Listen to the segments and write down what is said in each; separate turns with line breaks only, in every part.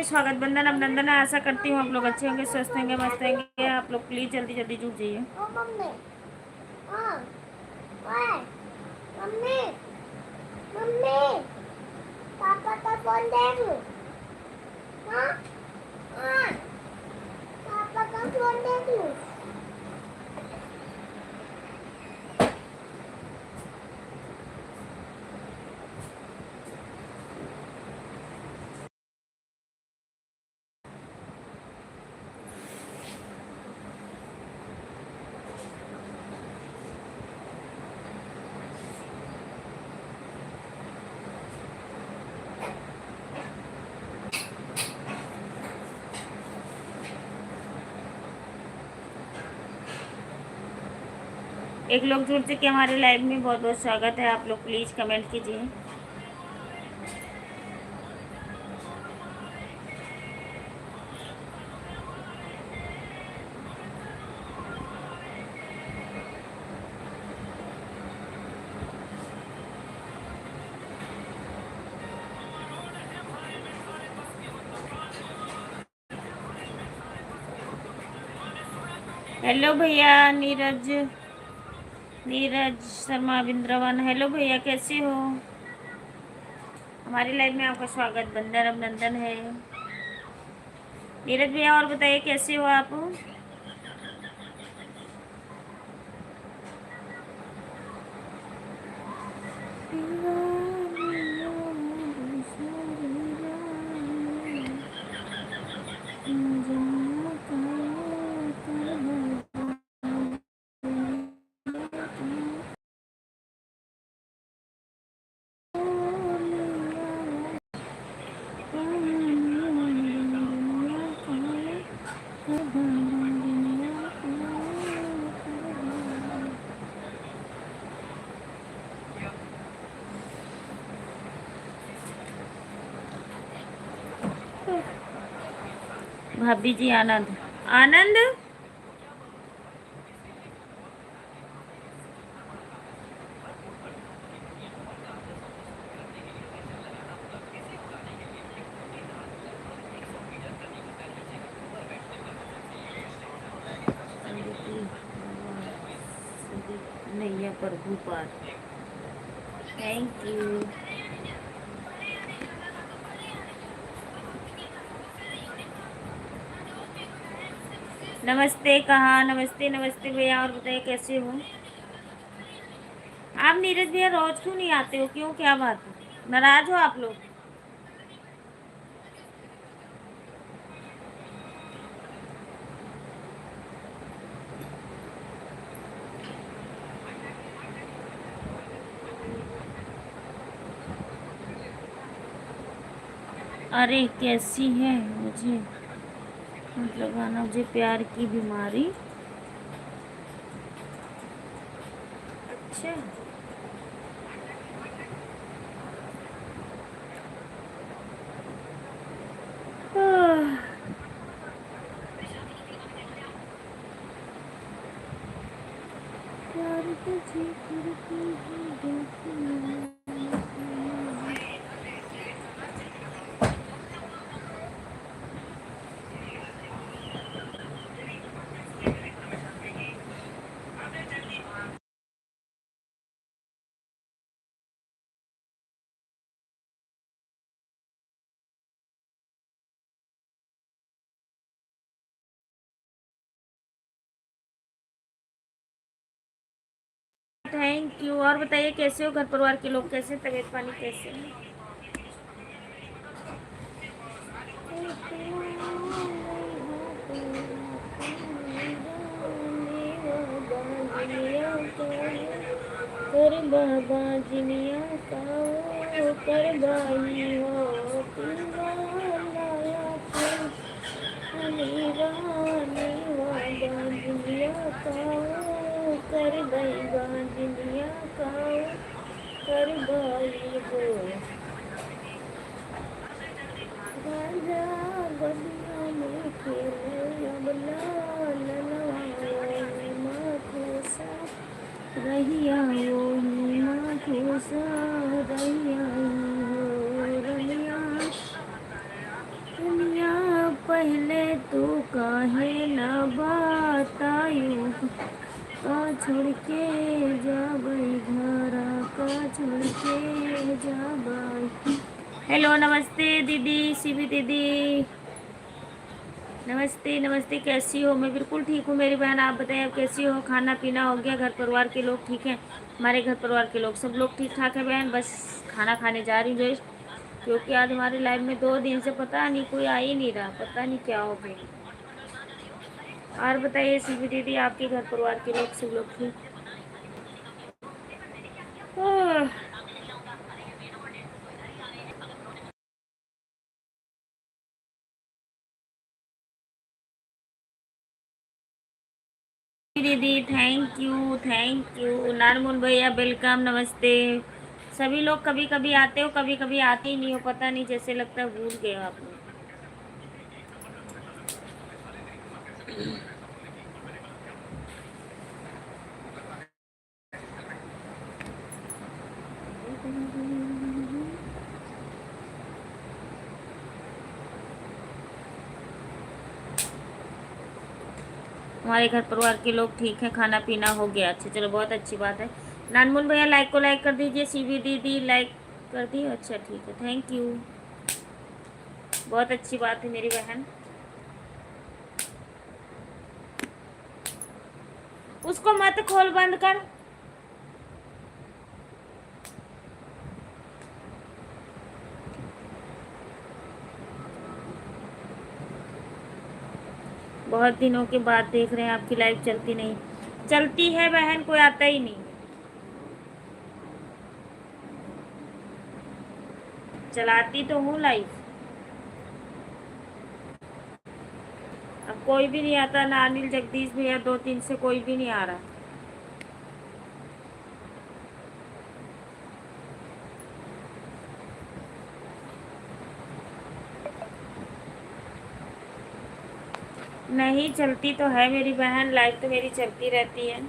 स्वागत बंदन अभिनंदन है। आशा करती हूँ आप लोग अच्छे होंगे, स्वस्थ होंगे, मस्त होंगे। आप लोग प्लीज जल्दी जल्दी जुड़ जाइए। मम्मी मम्मी पापा का फोन देख लो। हाँ हाँ पापा का फोन देख लो। एक लोग जुड़ चुके हमारे लाइव में, बहुत बहुत स्वागत है। आप लोग प्लीज कमेंट कीजिए। हेलो भैया नीरज शर्मा बिंद्रवन। हेलो भैया, कैसे हो? हमारी लाइव में आपका स्वागत बंदन अभिनंदन है। नीरज भैया और बताइए कैसे हो आप? भाभी जी आनंद आनंद नैया प्रभु पार। Thank you. नमस्ते कहाँ, नमस्ते नमस्ते भैया और बताइए कैसे हो आप? नीरज भैया रोज क्यों नहीं आते हो? क्यों, क्या बात है? नाराज हो आप लोग? अरे कैसी है? मुझे मतलब आना, मुझे प्यार की बीमारी। अच्छा प्यार तुझे करती हूँ। Thank you. और बताइए कैसे हो? घर परिवार के लोग कैसे, तबीयत पानी कैसे है? कर बाबा जिनिया का कर बाई हो जिनिया का कर गई बाजिनिया का कर बाई हो राजा बदिया में खेले माथो सा रहिया वो माथो सा रहिया हो रहिया रहिया पहले तू काहे न बतायूं, का छोड़ के जाबई घरा, का छोड़ के जाबई। हेलो नमस्ते दीदी, सीवी दीदी नमस्ते नमस्ते, कैसी हो? मैं बिल्कुल ठीक हूँ मेरी बहन, आप बताएं आप कैसी हो? खाना पीना हो गया? घर परिवार के लोग ठीक हैं? हमारे घर परिवार के लोग सब लोग ठीक ठाक है बहन, बस खाना खाने जा रही हूँ जस्ट, क्योंकि आज हमारी लाइफ में 2 दिन से पता नहीं कोई आ ही नहीं रहा, पता नहीं क्या हो गया। और बताइए सीवी दीदी, आपके घर परिवार के लोग सब लोग ठीक? दीदी थैंक यू नारमुन भैया, वेलकम, नमस्ते। सभी लोग कभी कभी आते हो, कभी कभी आते ही नहीं हो, पता नहीं, जैसे लगता है भूल गए हो आप लोग। हमारे घर परिवार के लोग ठीक है, खाना पीना हो गया। अच्छा चलो, बहुत अच्छी बात है। नानमुन भैया लाइक को लाइक कर दीजिए, सीवी दीदी लाइक कर दी, अच्छा ठीक है, थैंक यू, बहुत अच्छी बात है मेरी बहन। उसको मत खोल, बंद कर। बहुत दिनों के बाद देख रहे हैं आपकी लाइव चलती नहीं, चलती है बहन, कोई आता ही नहीं। चलाती तो हूँ लाइव, अब कोई भी नहीं आता ना, अनिल जगदीश भैया 2 3 से कोई भी नहीं आ रहा। नहीं चलती तो है मेरी बहन, लाइव तो मेरी चलती रहती है।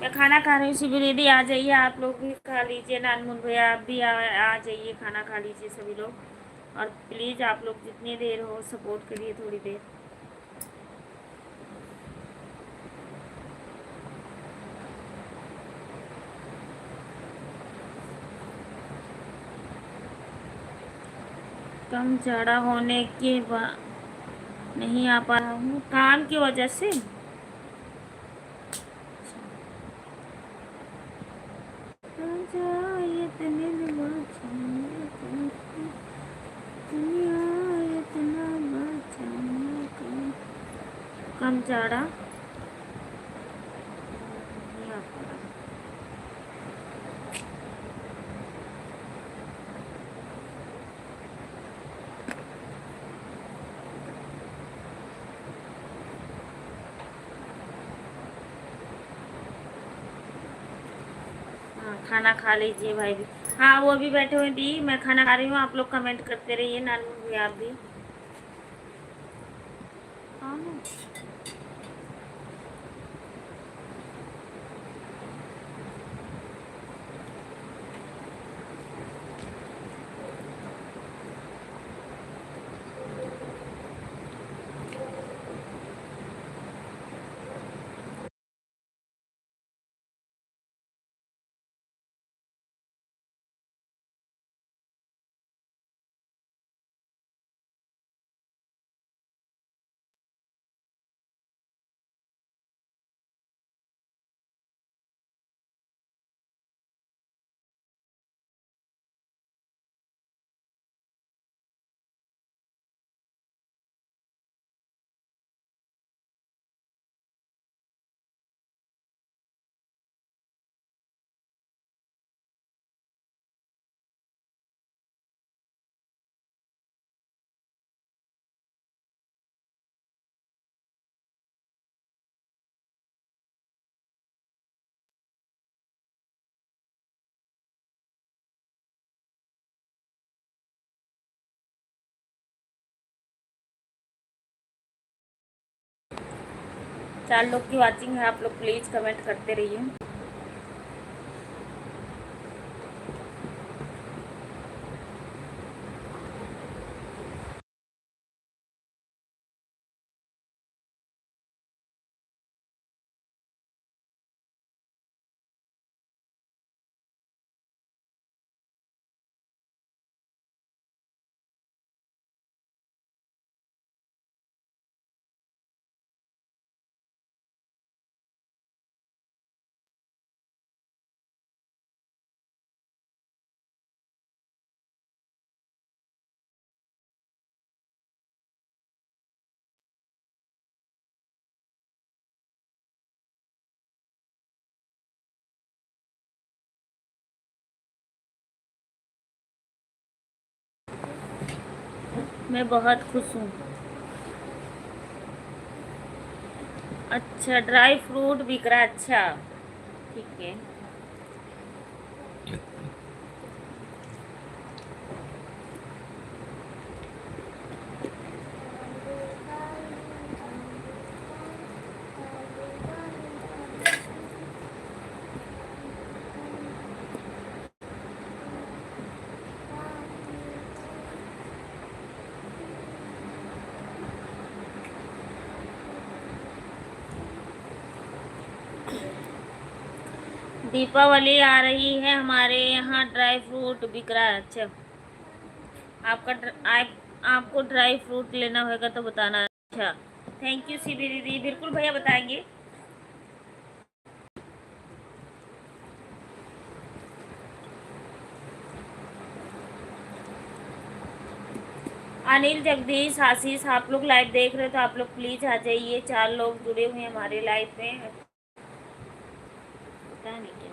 मैं खाना खा रही हूँ, शिविर दीदी आ जाइए, आप लोग भी खा लीजिए, नानमुन भैया आप भी आ जाइए, खाना खा लीजिए सभी लोग। और प्लीज़ आप लोग जितनी देर हो सपोर्ट करिए थोड़ी देर। कम जाड़ा होने के बाद नहीं आ पा रहा हूँ काम की वजह से। कम जाड़ा नहीं आ पा रहा। हाँ खाना खा लीजिए भाई भी। हाँ वो भी बैठे हुए दी, मैं खाना खा रही हूँ, आप लोग कमेंट करते रहिए, नानू भी आप भी। हाँ। चार लोग की वाचिंग है, आप लोग प्लीज़ कमेंट करते रहिए। मैं बहुत खुश हूँ। अच्छा, ड्राई फ्रूट बिक रहा है, अच्छा ठीक है। दीपावली आ रही है, हमारे यहाँ ड्राई फ्रूट बिक रहा है। अच्छा, आपको ड्राई फ्रूट लेना होगा तो बताना। अच्छा, थैंक यू सीबी दीदी, बिल्कुल भैया बताएंगे। अनिल, जगदीश, आशीष, आप लोग लाइव देख रहे हो तो आप लोग प्लीज आ जाइए। 4 लोग जुड़े हुए हैं हमारे लाइव में, पता नहीं क्या।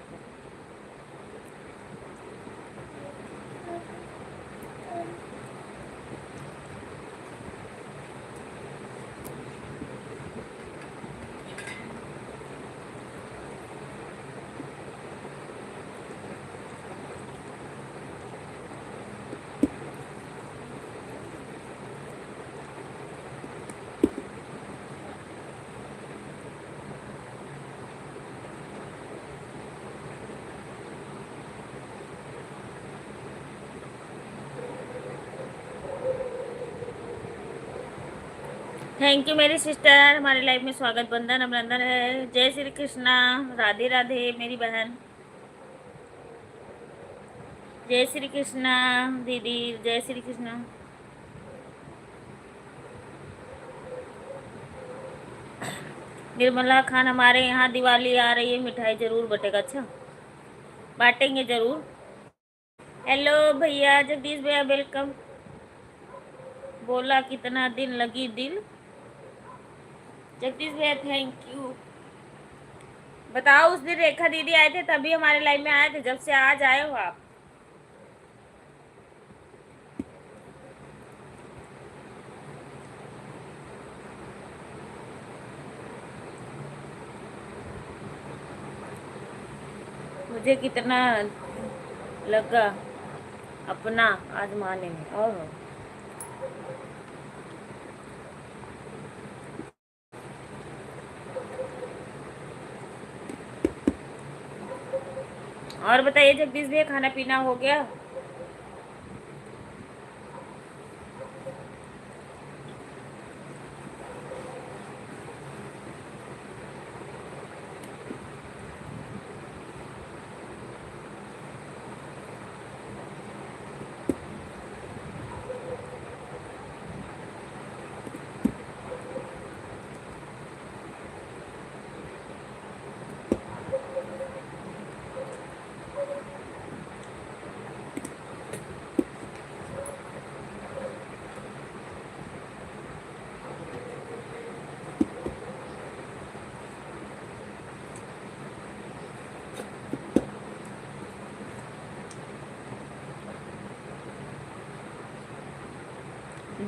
थैंक यू मेरी सिस्टर, हमारे लाइफ में स्वागत, बंधन अभिनंदन है। जय श्री कृष्णा, राधे राधे मेरी बहन। जय श्री कृष्णा दीदी, जय श्री कृष्णा। निर्मला खान, हमारे यहाँ दिवाली आ रही है, मिठाई जरूर बटेगा। अच्छा, बांटेंगे जरूर। हेलो भैया जगदीश भैया, वेलकम। बोला कितना दिन लगी दिल, जगदीश भैया थैंक यू। बताओ, उस दिन रेखा दीदी आए थे तभी हमारे लाइव में आए थे, जब से आज आए हो आप। मुझे कितना लगा अपना आजमाने में। और बताइए जगदीश भैया, खाना पीना हो गया?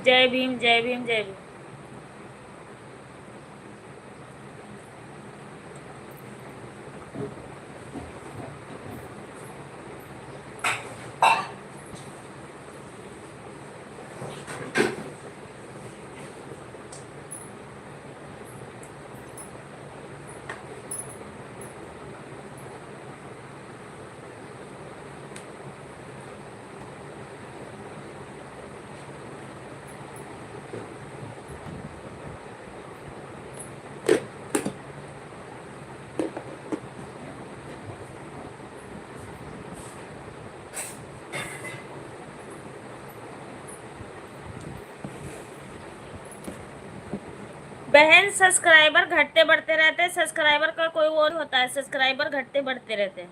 जय भीम, जय भीम, जय भीम। बहन, सब्सक्राइबर घटते बढ़ते रहते हैं, सब्सक्राइबर का कोई वो नहीं होता है, सब्सक्राइबर घटते बढ़ते रहते हैं।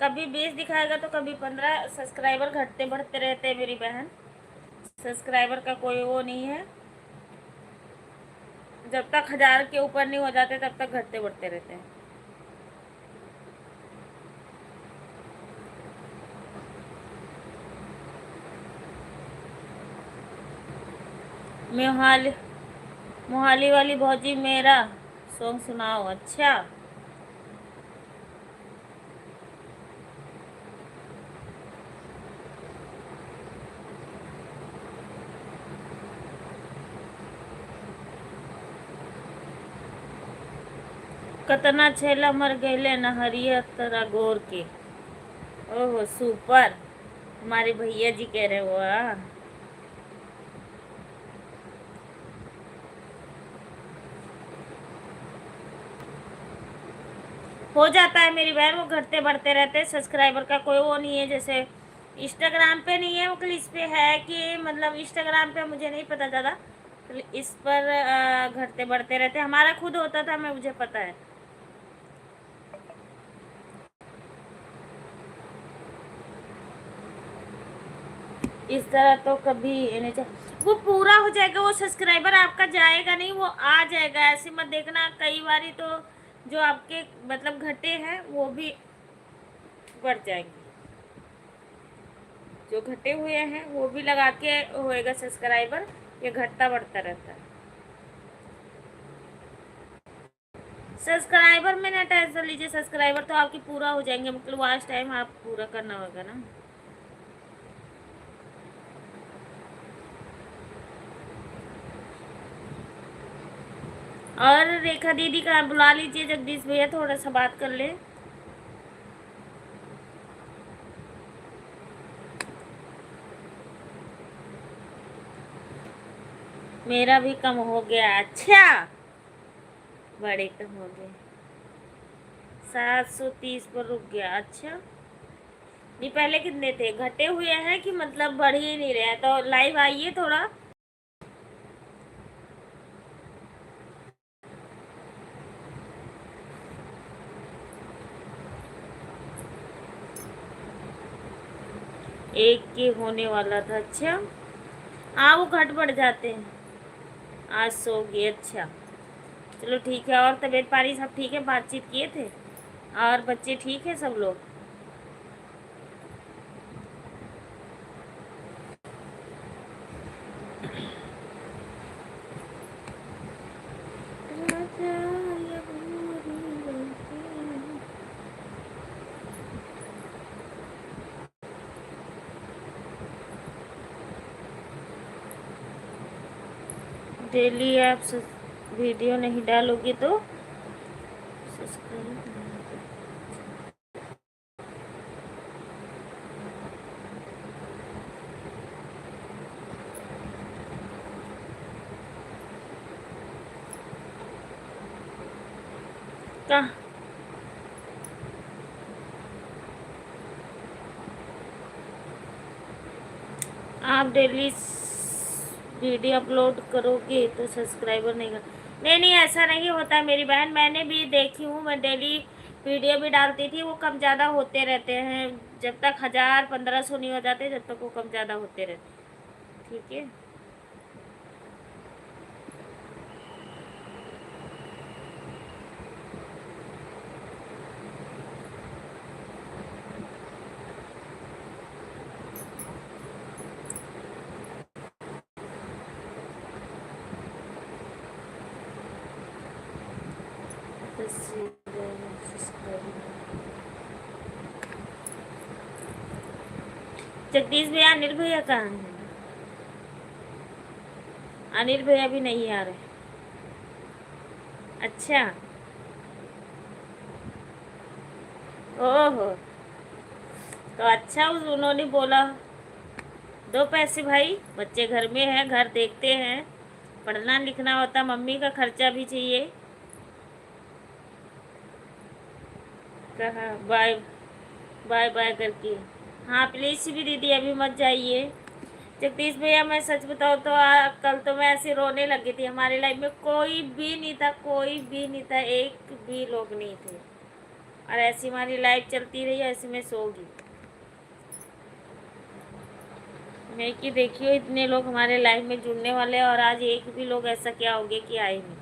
कभी 20 दिखाएगा तो कभी 15, सब्सक्राइबर घटते बढ़ते रहते हैं मेरी बहन। सब्सक्राइबर का कोई वो नहीं है, जब तक 1000 के ऊपर नहीं हो जाते तब तक घटते बढ़ते रहते हैं। मोहाली मोहाली वाली भौजी मेरा सॉन्ग सुनाओ। अच्छा, कतना छेला मर गईले नहरिया तरा गोर के। ओहो सुपर, हमारे भैया जी कह रहे हो। हो जाता है मेरी बहन, वो घटते बढ़ते रहते हैं। सब्सक्राइबर का कोई वो नहीं है, जैसे इंस्टाग्राम पे नहीं है वो क्लिस पे है कि मतलब इंस्टाग्राम पे मुझे नहीं पता ज़्यादा, इस पर घटते बढ़ते रहते। हमारा खुद होता था, मैं मुझे पता है। इस तरह तो कभी नहीं वो पूरा हो जाएगा, वो सब्सक्राइबर आपका जाएगा नहीं, वो आ जाएगा। ऐसे मत देखना, कई बारी तो जो आपके मतलब घटे हैं वो भी बढ़ जाएंगे। जो घटे हुए हैं वो भी लगा के होएगा सब्सक्राइबर, ये घटता बढ़ता रहता है। सब्सक्राइबर में ना टेंशन लीजिए, सब्सक्राइबर तो आपकी पूरा हो जाएंगे, मतलब वॉच टाइम आप पूरा करना होगा ना। और रेखा दीदी का बुला लीजिए, जगदीश भैया थोड़ा सा बात कर ले। मेरा भी कम हो गया। अच्छा, बड़े कम हो गए, 730 पर रुक गया। अच्छा, नहीं पहले कितने थे? घटे हुए हैं कि मतलब बढ़ ही नहीं रहे हैं? तो लाइव आइए थोड़ा। एक के होने वाला था। अच्छा, हाँ वो घट बढ़ जाते हैं। आज सो गए। अच्छा, चलो ठीक है। और तबीयत पानी सब ठीक है? बातचीत किए थे? और बच्चे ठीक है सब लोग? डेली आप वीडियो नहीं डालोगे तो सब्सक्राइब कहाँ? आप डेली वीडियो अपलोड करोगे तो सब्सक्राइबर नहीं कर। नहीं नहीं, ऐसा नहीं होता है मेरी बहन, मैंने भी देखी हूँ। मैं डेली वीडियो भी डालती थी, वो कम ज़्यादा होते रहते हैं। जब तक 1000-1500 नहीं हो जाते, जब तक वो कम ज़्यादा होते रहते। ठीक है। जगदीश भैया, अनिल भैया कहाँ हैं? अनिल भैया भी नहीं आ रहे। अच्छा, ओहो, तो अच्छा उन्होंने बोला दो पैसे भाई, बच्चे घर में हैं, घर देखते हैं, पढ़ना लिखना होता, मम्मी का खर्चा भी चाहिए। कहा बाय बाय बाय करके। हाँ प्लीज़ शिवी दीदी अभी मत जाइए। जगदीश भैया मैं सच बताऊँ तो कल तो मैं ऐसे रोने लगी थी। हमारी लाइफ में कोई भी नहीं था, कोई भी नहीं था, एक भी लोग नहीं थे, और ऐसी हमारी लाइफ चलती रही, ऐसे में सोगी। मैं कि देखियो इतने लोग हमारे लाइफ में जुड़ने वाले हैं, और आज एक भी लोग ऐसा क्या हो गया कि आए नहीं।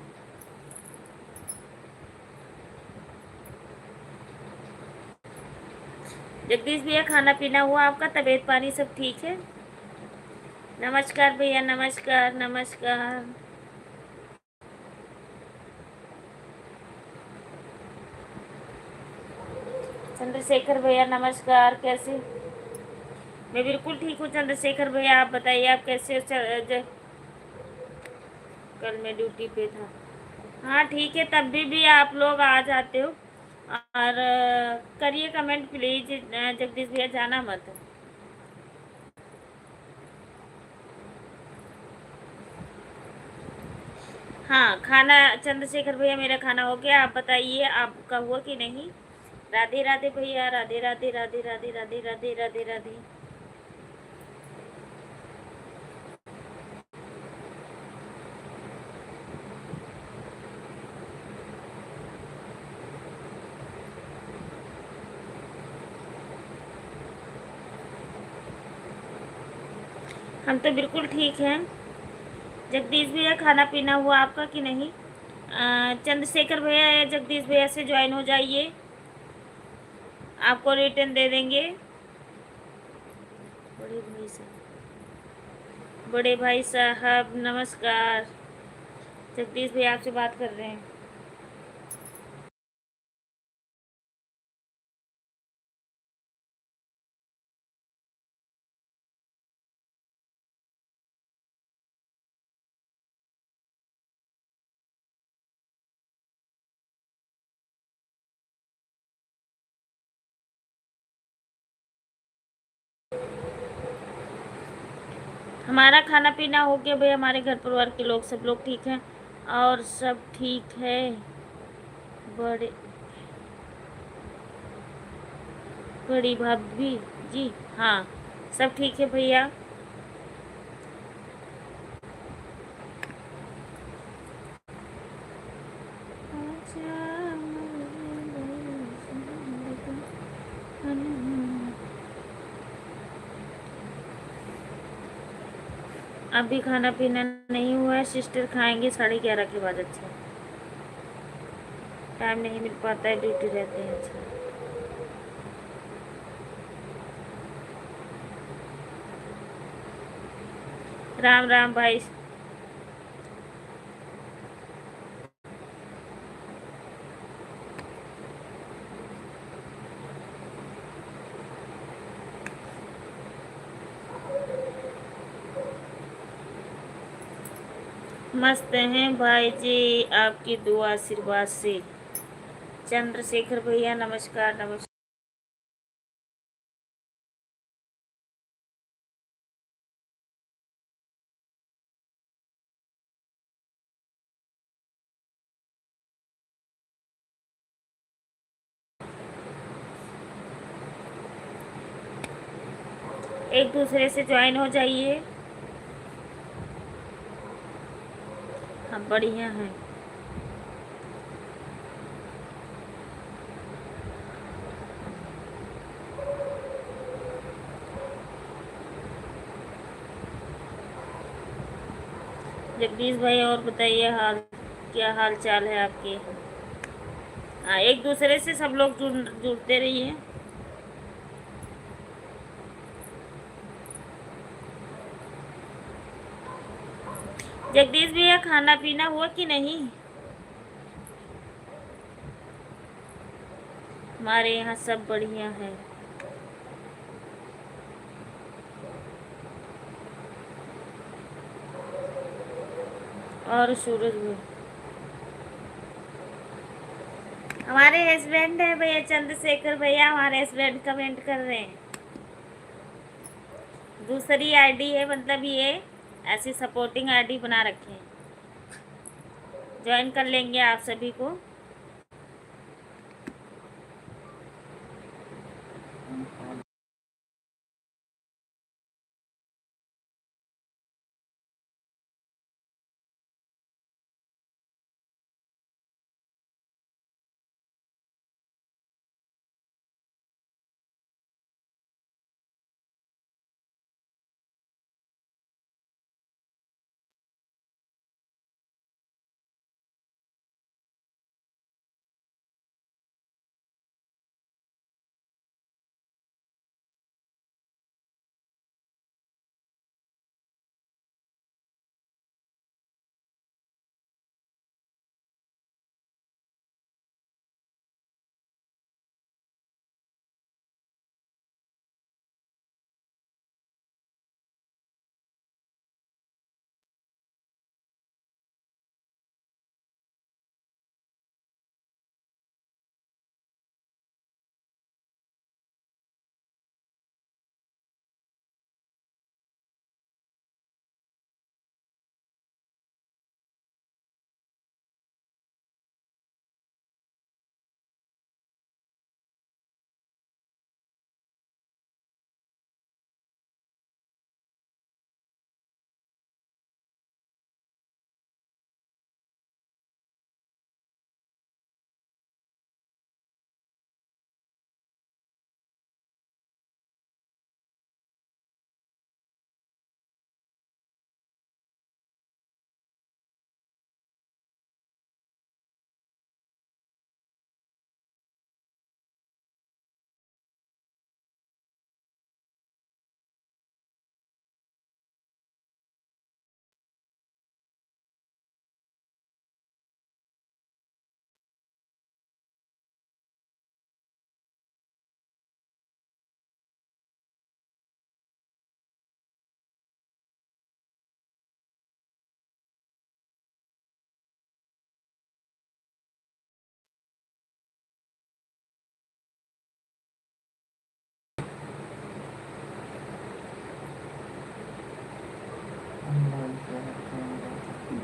जगदीश भैया खाना पीना हुआ आपका? तबीयत पानी सब ठीक है? नमस्कार भैया, नमस्कार नमस्कार। चंद्रशेखर भैया नमस्कार, कैसे? मैं बिल्कुल ठीक हूँ चंद्रशेखर भैया, आप बताइए आप कैसे हो? कल मैं ड्यूटी पे था। हाँ ठीक है, तब भी आप लोग आ जाते हो। और करिए कमेंट प्लीज, जगदीश भैया जाना मत। हाँ खाना, चंद्रशेखर भैया मेरा खाना हो गया, आप बताइए आपका हुआ कि नहीं? राधे राधे भैया, राधे राधे राधे राधे राधे राधे राधे राधे। हम तो बिल्कुल ठीक हैं। जगदीश भैया खाना पीना हुआ आपका कि नहीं? चंद्रशेखर भैया या जगदीश भैया से ज्वाइन हो जाइए, आपको रिटर्न दे देंगे। बड़े भाई साहब नमस्कार। जगदीश भैया आपसे बात कर रहे हैं। हमारा खाना पीना हो गया भैया, हमारे घर परिवार के लोग सब लोग ठीक हैं और सब ठीक है। बड़े बड़ी भाभी जी, हाँ सब ठीक है भैया। अभी खाना पीना नहीं हुआ है सिस्टर, खाएंगे 11:30 के बाद। अच्छा, टाइम नहीं मिल पाता है, ड्यूटी रहते हैं। अच्छा, राम राम भाई। मस्त हैं भाई जी, आपकी दुआ आशीर्वाद से। चंद्रशेखर भैया नमस्कार नमस्कार। एक दूसरे से ज्वाइन हो जाइए। हम बढ़िया हैं। जगदीश भाई और बताइए, हाल क्या हाल चाल है आपके? हाँ, एक दूसरे से सब लोग जुड़ते रहिए। जगदीश भैया खाना पीना हुआ कि नहीं? हमारे यहाँ सब बढ़िया है। और सूरज भी। हमारे हस्बैंड है भैया, चंद्रशेखर भैया हमारे हस्बैंड कमेंट कर रहे हैं। दूसरी आईडी है, मतलब ये ऐसी सपोर्टिंग आईडी बना रखे हैं। ज्वाइन कर लेंगे आप सभी को।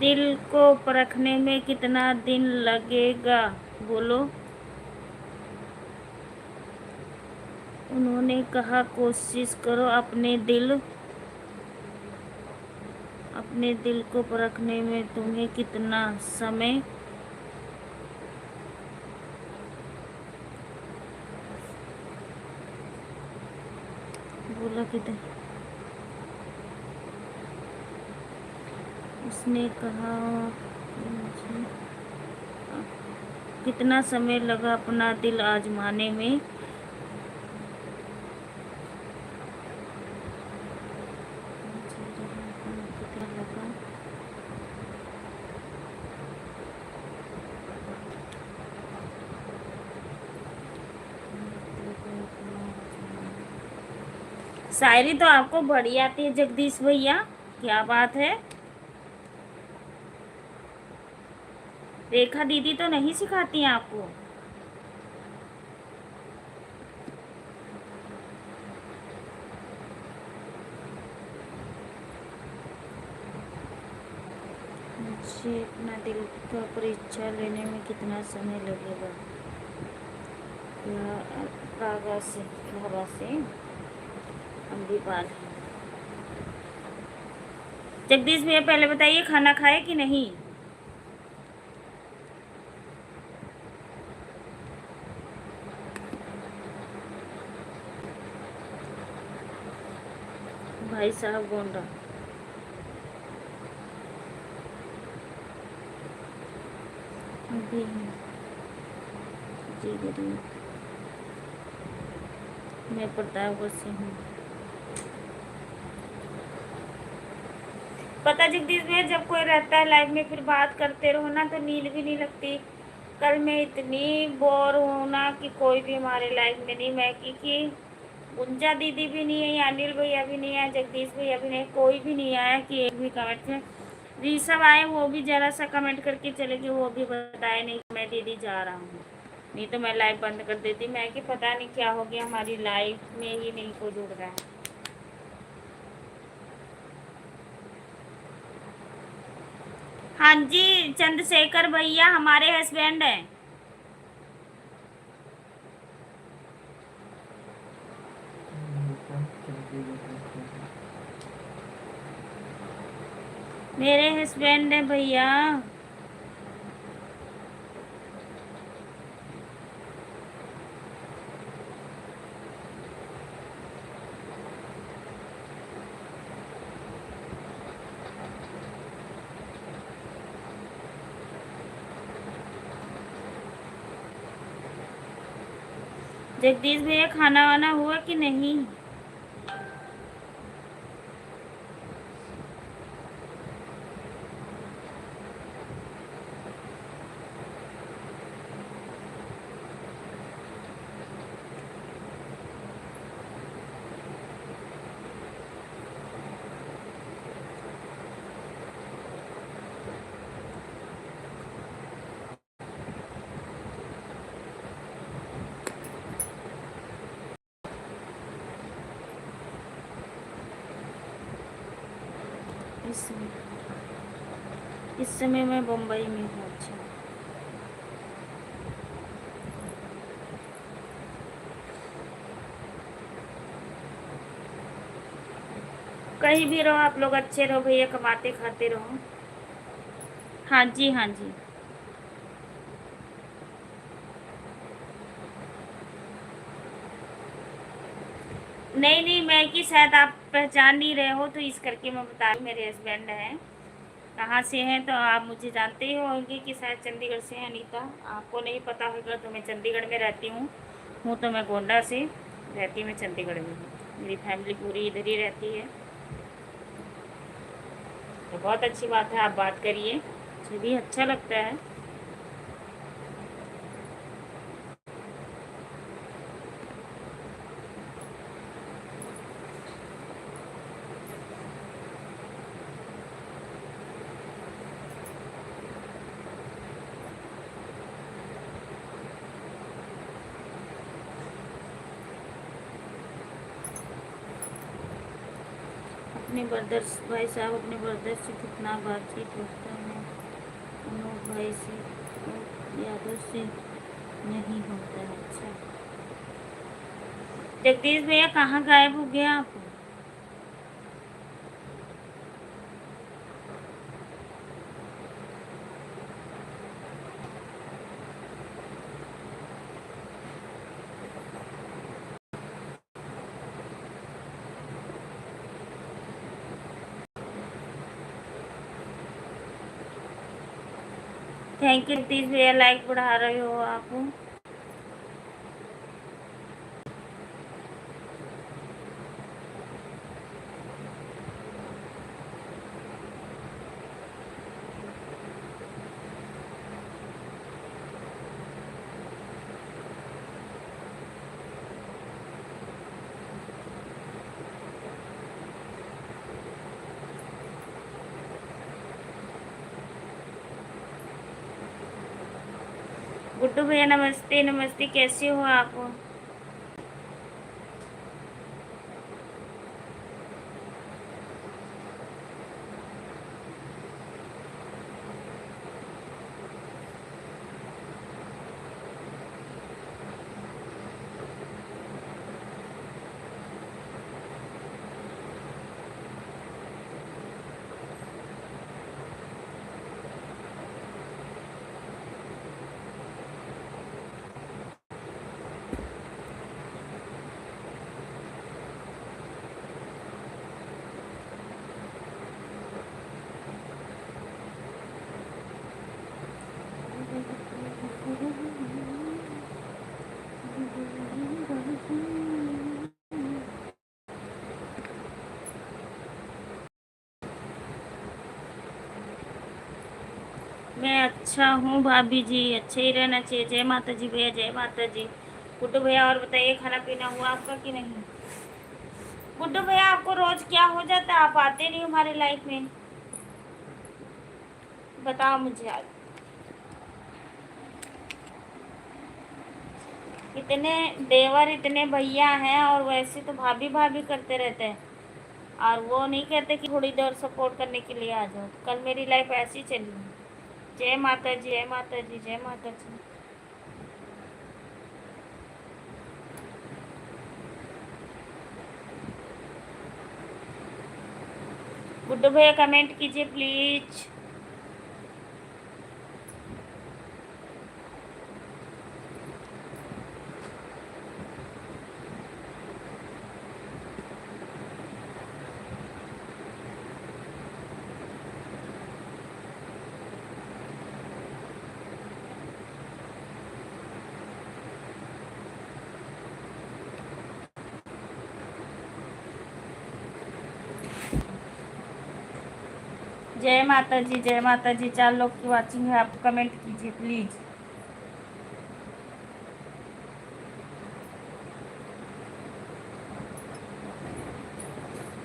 दिल को परखने में कितना दिन लगेगा बोलो। उन्होंने कहा कोशिश करो अपने दिल को परखने में तुम्हें कितना समय बोला कितना। उसने कहा मुझे कितना समय लगा अपना दिल आजमाने में। कितना लगा शायरी तो आपको बढ़िया आती है जगदीश भैया, क्या बात है। रेखा दीदी तो नहीं सिखाती हैं आपको। मुझे अपना दिल का परीक्षा लेने में कितना समय लगेगा। प्रागा से अम्बीपाल। जगदीश भैया पहले बताइए खाना खाए कि नहीं। भाई साहब गोंडा। अभी जी गरीब मैं प्रतापगढ़ से हूँ। पता जगदीश भैया जब कोई रहता है लाइफ में फिर बात करते रहो ना तो नींद भी नहीं लगती। कल मैं इतनी बोर हूँ ना कि कोई भी हमारे लाइफ में नहीं, मैं क्योंकि गुंजा दीदी भी नहीं है, अनिल भैया भी नहीं है, जगदीश भैया भी नहीं, कोई भी नहीं आया कि एक भी कमेंट में। ऋषभ आए वो भी जरा सा कमेंट करके चले गए, वो भी बताया नहीं कि मैं दीदी जा रहा हूँ। नहीं तो मैं लाइव बंद कर देती। मैं कि पता नहीं क्या हो गया हमारी लाइफ में ही नहीं कोई जुड़ रहा है। हाँ जी चंद्रशेखर भैया हमारे हस्बैंड हैं। मेरे हस्बैंड हैं भैया। जगदीश भैया खाना वाना हुआ कि नहीं। इस समय मैं बम्बई में हूँ। अच्छा कहीं भी रहो आप लोग अच्छे रहो भैया, कमाते खाते रहो। हाँ जी हाँ जी। नहीं नहीं मैं कि शायद आप पहचान नहीं रहे हो तो इस करके मैं बता रही हूँ मेरे हस्बैंड हैं। कहाँ से हैं तो आप मुझे जानते ही होंगे कि शायद चंडीगढ़ से हैं अनीता। आपको नहीं पता होगा तो मैं चंडीगढ़ में रहती हूँ तो मैं गोंडा से रहती हूँ, मैं चंडीगढ़ में हूँ, मेरी फैमिली पूरी इधर ही रहती है। तो बहुत अच्छी बात है, आप बात करिए, मुझे भी अच्छा लगता है। अपने ब्रदर्स भाई साहब अपने ब्रदर से कितना बातचीत होता है। अनूप भाई से यादों से नहीं होता है। अच्छा, जगदीश भैया कहाँ गायब हो गया आप? थैंक यू जगदीश भैया, लाइक बढ़ा रहे हो आप। गुड्डू भैया नमस्ते नमस्ते, कैसे हो आप? मैं अच्छा हूँ भाभी जी, अच्छे ही रहना चाहिए। जय माता जी भैया, जय माता जी। गुड्डू भैया और बताइए, खाना पीना हुआ आपका कि नहीं? गुड्डू भैया आपको रोज क्या हो जाता है, आप आते नहीं हमारे लाइफ में? बताओ मुझे आज। इतने देवर इतने भैया हैं और वैसे तो भाभी भाभी करते रहते हैं, और वो नहीं कहते कि थोड़ी देर सपोर्ट करने के लिए आ जाओ। कल मेरी लाइफ ऐसी चली। जय माता जी, जय माता जी, जय माता जी। गुड्डू भैया कमेंट कीजिए प्लीज। जय माता जी, जय माता जी। 4 लोग की वाचिंग है, आप कमेंट कीजिए प्लीज।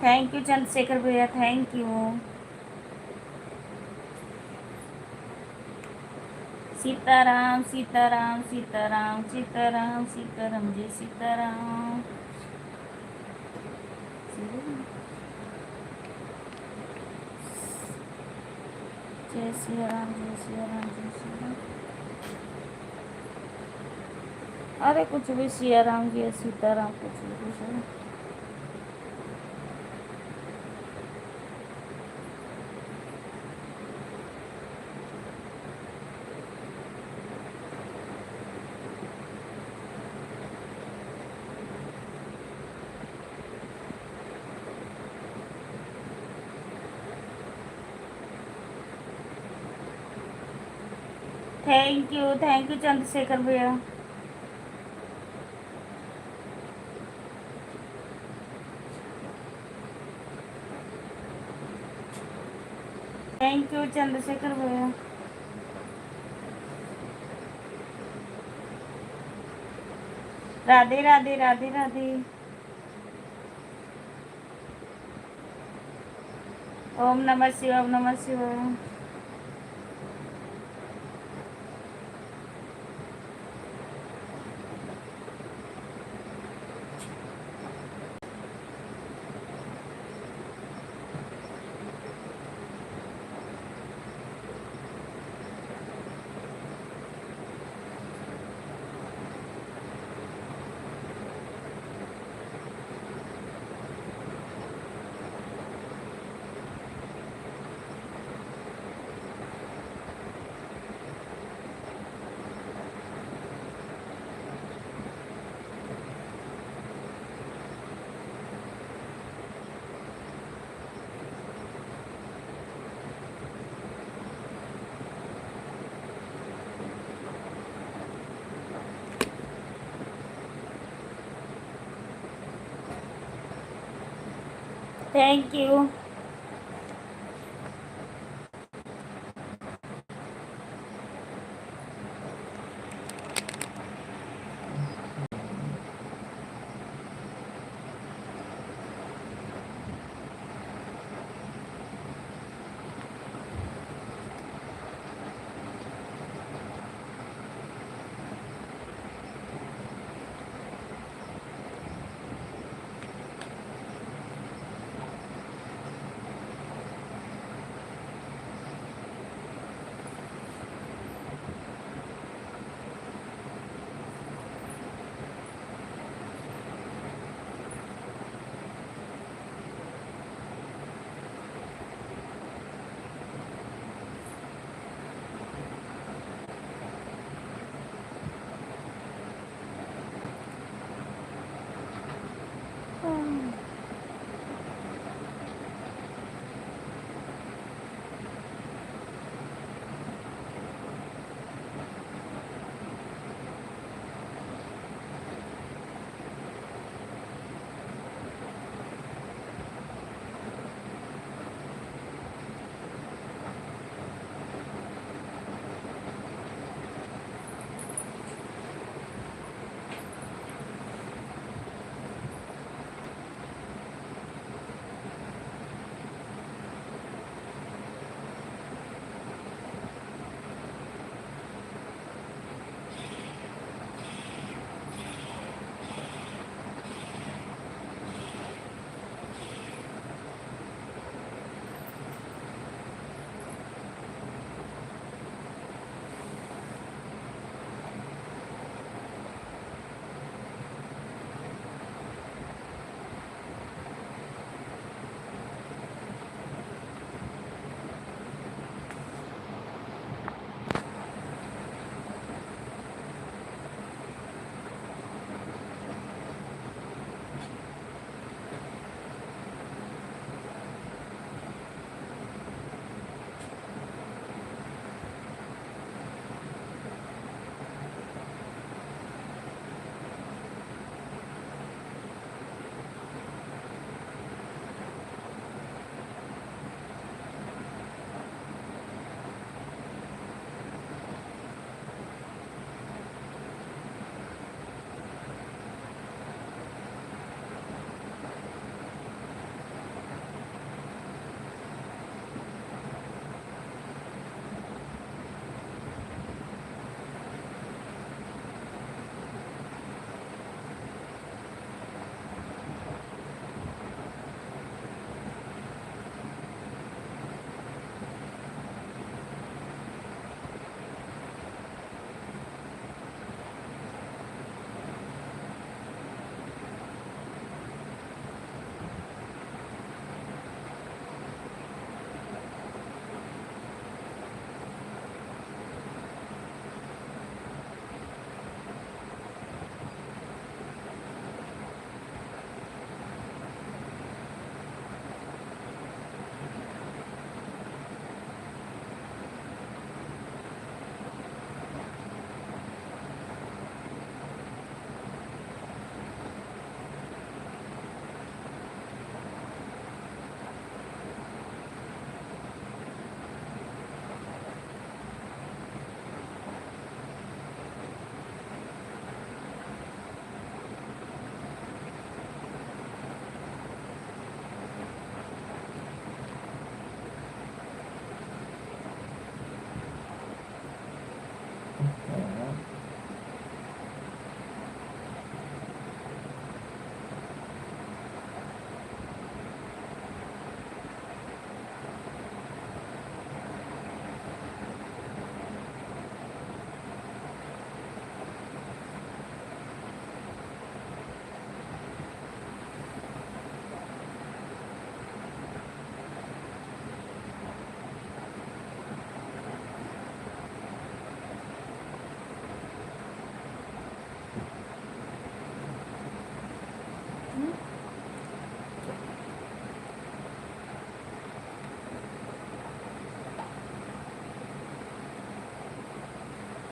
थैंक यू चंद्रशेखर भैया, थैंक यू। सीताराम सीताराम सीताराम सीताराम सीताराम, जय सीताराम। जय सिया राम, जय सिया राम, जय सिया राम। अरे कुछ भी, सिया राम की सीताराम, कुछ भी कुछ भी। थैंक यू चंद्रशेखर भैया। थैंक यू चंद्रशेखर भैया। राधे राधे राधे राधे। ओम नमः शिवाय, ओम नमः शिवाय। Thank you.